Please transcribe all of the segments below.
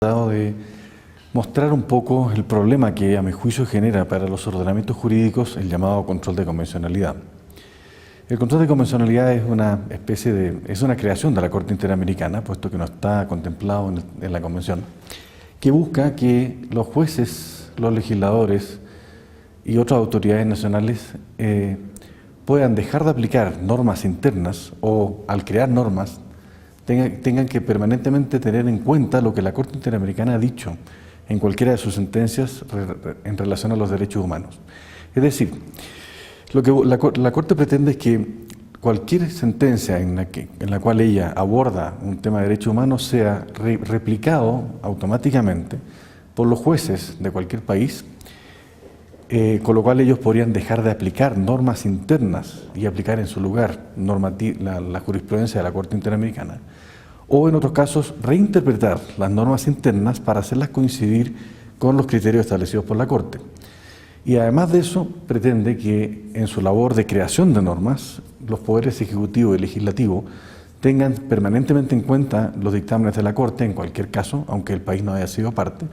de mostrar un poco el problema que a mi juicio genera para los ordenamientos jurídicos el llamado control de convencionalidad. El control de convencionalidad es una creación de la Corte Interamericana, puesto que no está contemplado en la Convención, que busca que los jueces, los legisladores y otras autoridades nacionales puedan dejar de aplicar normas internas o, al crear normas, tengan que permanentemente tener en cuenta lo que la Corte Interamericana ha dicho en cualquiera de sus sentencias en relación a los derechos humanos. Es decir, lo que la Corte pretende es que cualquier sentencia en la cual ella aborda un tema de derechos humanos sea replicado automáticamente por los jueces de cualquier país, con lo cual ellos podrían dejar de aplicar normas internas y aplicar en su lugar la jurisprudencia de la Corte Interamericana, o en otros casos reinterpretar las normas internas para hacerlas coincidir con los criterios establecidos por la Corte. Y además de eso, pretende que en su labor de creación de normas, los poderes ejecutivo y legislativo tengan permanentemente en cuenta los dictámenes de la Corte, en cualquier caso, aunque el país no haya sido parte,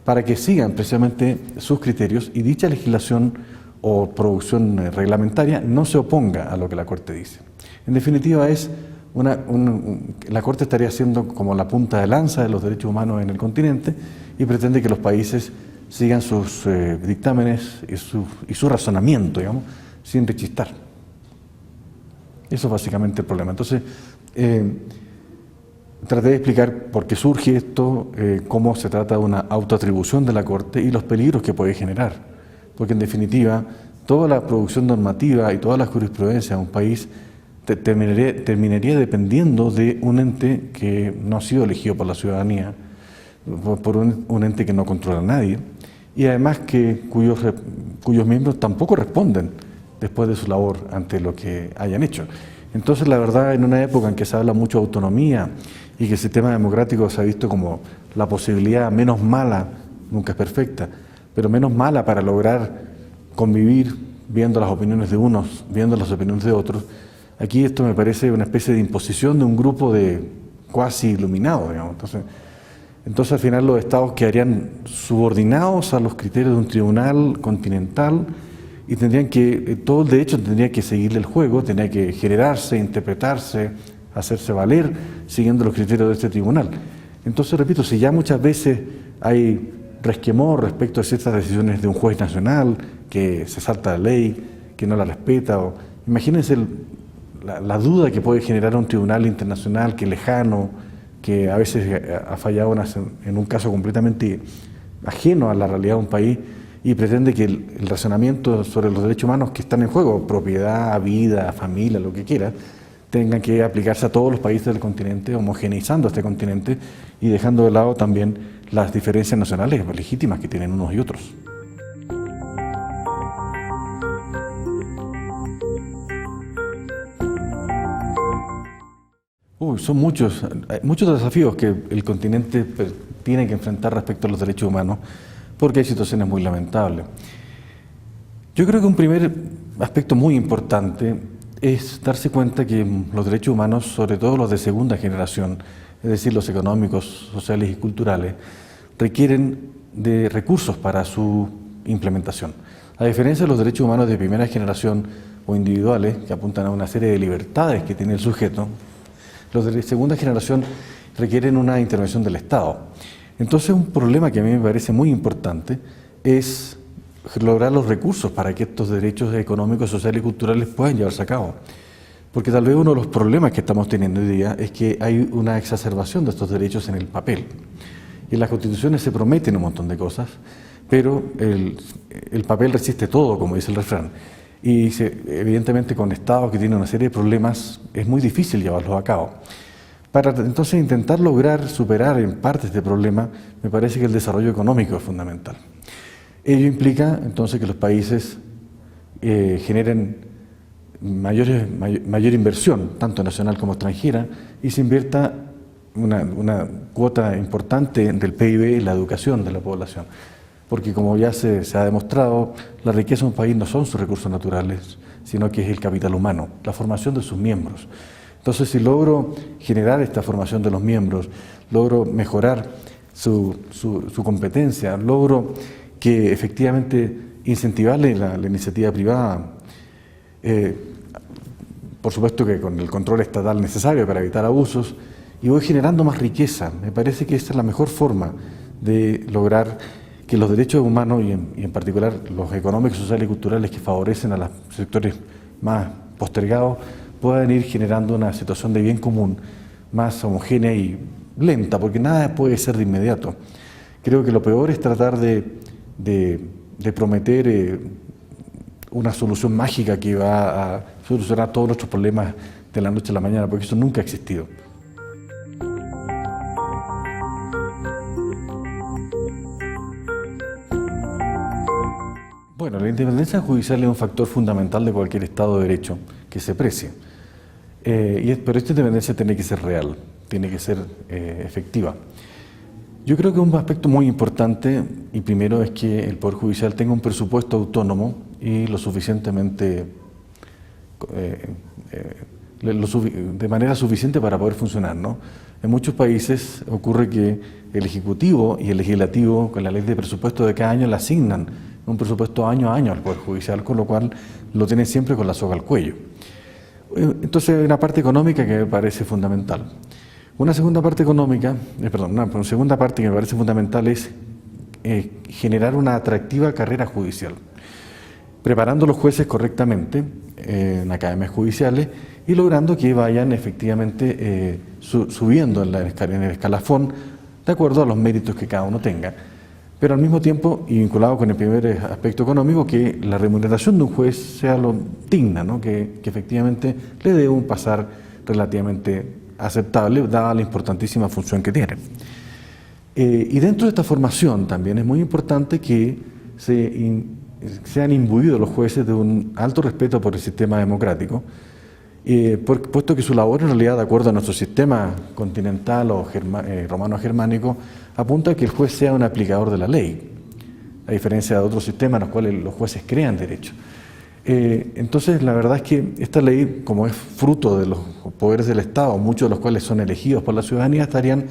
para que sigan precisamente sus criterios y dicha legislación o producción reglamentaria no se oponga a lo que la Corte dice. En definitiva, la Corte estaría siendo como la punta de lanza de los derechos humanos en el continente y pretende que los países sigan sus dictámenes y su razonamiento, digamos, sin rechistar. Eso es básicamente el problema. Entonces, traté de explicar por qué surge esto, cómo se trata de una autoatribución de la Corte y los peligros que puede generar. Porque en definitiva, toda la producción normativa y toda la jurisprudencia de un país terminaría dependiendo de un ente que no ha sido elegido por la ciudadanía, por un ente que no controla a nadie, y además cuyos miembros tampoco responden después de su labor ante lo que hayan hecho. Entonces, la verdad, en una época en que se habla mucho de autonomía y que el sistema democrático se ha visto como la posibilidad menos mala, nunca es perfecta, pero menos mala para lograr convivir viendo las opiniones de unos, viendo las opiniones de otros, aquí esto me parece una especie de imposición de un grupo de cuasi iluminados, digamos. Entonces al final los estados quedarían subordinados a los criterios de un tribunal continental y todo el derecho tendría que seguirle el juego, tendría que generarse, interpretarse, hacerse valer siguiendo los criterios de este tribunal. Entonces, repito, si ya muchas veces hay resquemor respecto a ciertas decisiones de un juez nacional que se salta la ley, que no la respeta, imagínense la duda que puede generar un tribunal internacional que es lejano, que a veces ha fallado en un caso completamente ajeno a la realidad de un país y pretende que el razonamiento sobre los derechos humanos que están en juego, propiedad, vida, familia, lo que quiera, tengan que aplicarse a todos los países del continente, homogeneizando este continente y dejando de lado también las diferencias nacionales legítimas que tienen unos y otros. Son muchos desafíos que el continente tiene que enfrentar respecto a los derechos humanos, porque hay situaciones muy lamentables. Yo creo que un primer aspecto muy importante es darse cuenta que los derechos humanos, sobre todo los de segunda generación, es decir, los económicos, sociales y culturales, requieren de recursos para su implementación. A diferencia de los derechos humanos de primera generación o individuales, que apuntan a una serie de libertades que tiene el sujeto, los de segunda generación requieren una intervención del Estado. Entonces, un problema que a mí me parece muy importante es lograr los recursos para que estos derechos económicos, sociales y culturales puedan llevarse a cabo. Porque tal vez uno de los problemas que estamos teniendo hoy día es que hay una exacerbación de estos derechos en el papel. Y en las constituciones se prometen un montón de cosas, pero el papel resiste todo, como dice el refrán. Y evidentemente con estados que tienen una serie de problemas es muy difícil llevarlos a cabo. Para entonces intentar lograr superar en parte este problema, me parece que el desarrollo económico es fundamental. Ello implica entonces que los países generen mayor inversión, tanto nacional como extranjera, y se invierta una cuota importante del PIB en la educación de la población. Porque como ya se ha demostrado, la riqueza de un país no son sus recursos naturales, sino que es el capital humano, la formación de sus miembros. Entonces, si logro generar esta formación de los miembros, logro mejorar su competencia, logro que efectivamente incentivarle la iniciativa privada, por supuesto que con el control estatal necesario para evitar abusos, y voy generando más riqueza. Me parece que esa es la mejor forma de lograr que los derechos humanos y en particular los económicos, sociales y culturales que favorecen a los sectores más postergados puedan ir generando una situación de bien común más homogénea y lenta, porque nada puede ser de inmediato. Creo que lo peor es tratar de prometer una solución mágica que va a solucionar todos nuestros problemas de la noche a la mañana, porque eso nunca ha existido. Bueno, la independencia judicial es un factor fundamental de cualquier Estado de Derecho que se precie. Pero esta independencia tiene que ser real, tiene que ser efectiva. Yo creo que un aspecto muy importante, y primero, es que el Poder Judicial tenga un presupuesto autónomo y lo suficientemente, de manera suficiente para poder funcionar, ¿no? En muchos países ocurre que el Ejecutivo y el Legislativo, con la ley de presupuesto de cada año, le asignan un presupuesto año a año al Poder Judicial, con lo cual lo tienen siempre con la soga al cuello. Entonces hay una parte económica que me parece fundamental. Una segunda parte económica, una segunda parte que me parece fundamental es generar una atractiva carrera judicial, preparando a los jueces correctamente en academias judiciales y logrando que vayan efectivamente subiendo en el escalafón de acuerdo a los méritos que cada uno tenga. Pero al mismo tiempo, y vinculado con el primer aspecto económico, que la remuneración de un juez sea lo digna, ¿no? que efectivamente le dé un pasar relativamente aceptable, dada la importantísima función que tiene. Y dentro de esta formación también es muy importante que sean imbuidos los jueces de un alto respeto por el sistema democrático, puesto que su labor en realidad, de acuerdo a nuestro sistema continental o romano-germánico, apunta a que el juez sea un aplicador de la ley, a diferencia de otros sistemas en los cuales los jueces crean derecho. Entonces, la verdad es que esta ley, como es fruto de los poderes del Estado, muchos de los cuales son elegidos por la ciudadanía, estarían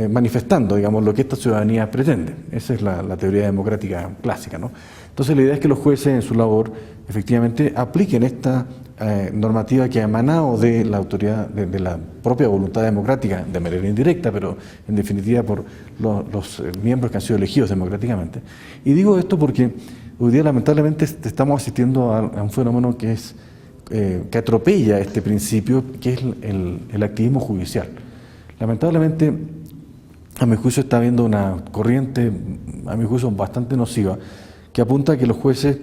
manifestando, digamos, lo que esta ciudadanía pretende. Esa es la teoría democrática clásica, ¿no? Entonces, la idea es que los jueces en su labor efectivamente apliquen esta normativa que ha emanado de la autoridad, de la propia voluntad democrática, de manera indirecta, pero en definitiva por los miembros que han sido elegidos democráticamente. Y digo esto porque hoy día lamentablemente estamos asistiendo a un fenómeno que atropella este principio, que es el activismo judicial. Lamentablemente, a mi juicio está habiendo una corriente, a mi juicio bastante nociva, que apunta a que los jueces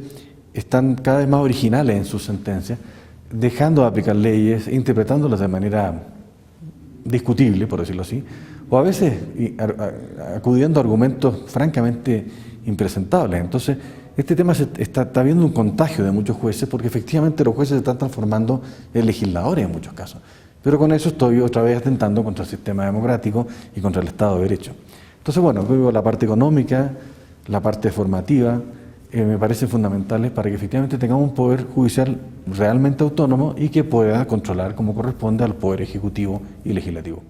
están cada vez más originales en sus sentencias, dejando de aplicar leyes, interpretándolas de manera discutible, por decirlo así, o a veces acudiendo a argumentos francamente impresentables. Entonces, este tema está viendo un contagio de muchos jueces, porque efectivamente los jueces se están transformando en legisladores en muchos casos. Pero con eso estoy otra vez atentando contra el sistema democrático y contra el Estado de Derecho. Entonces, bueno, veo la parte económica, la parte formativa, me parecen fundamentales para que efectivamente tengamos un poder judicial realmente autónomo y que pueda controlar como corresponde al poder ejecutivo y legislativo.